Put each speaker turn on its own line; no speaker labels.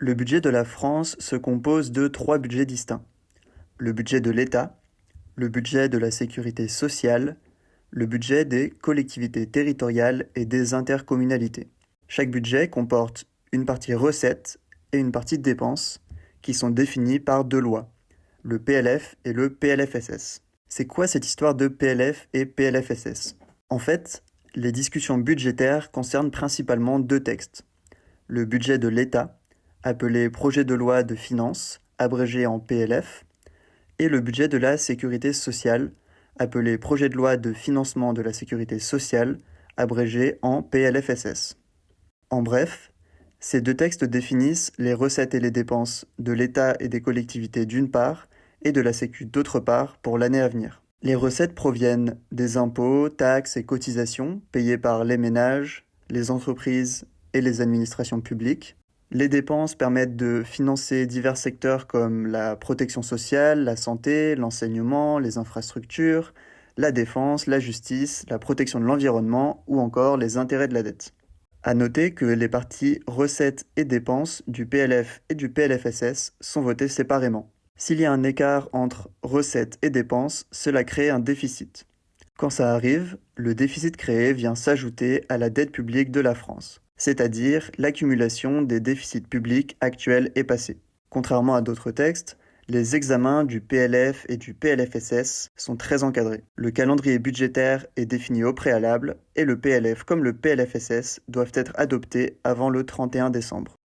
Le budget de la France se compose de 3 budgets distincts. Le budget de l'État, le budget de la sécurité sociale, le budget des collectivités territoriales et des intercommunalités. Chaque budget comporte une partie recettes et une partie dépenses qui sont définies par deux lois, le PLF et le PLFSS. C'est quoi cette histoire de PLF et PLFSS? En fait, les discussions budgétaires concernent principalement deux textes. Le budget de l'État, appelé projet de loi de finances, abrégé en PLF, et le budget de la sécurité sociale, appelé projet de loi de financement de la sécurité sociale, abrégé en PLFSS. En bref, ces deux textes définissent les recettes et les dépenses de l'État et des collectivités d'une part, et de la Sécu d'autre part pour l'année à venir. Les recettes proviennent des impôts, taxes et cotisations payés par les ménages, les entreprises et les administrations publiques. Les dépenses permettent de financer divers secteurs comme la protection sociale, la santé, l'enseignement, les infrastructures, la défense, la justice, la protection de l'environnement ou encore les intérêts de la dette. À noter que les parties recettes et dépenses du PLF et du PLFSS sont votées séparément. S'il y a un écart entre recettes et dépenses, cela crée un déficit. Quand ça arrive, le déficit créé vient s'ajouter à la dette publique de la France, c'est-à-dire l'accumulation des déficits publics actuels et passés. Contrairement à d'autres textes, les examens du PLF et du PLFSS sont très encadrés. Le calendrier budgétaire est défini au préalable et le PLF comme le PLFSS doivent être adoptés avant le 31 décembre.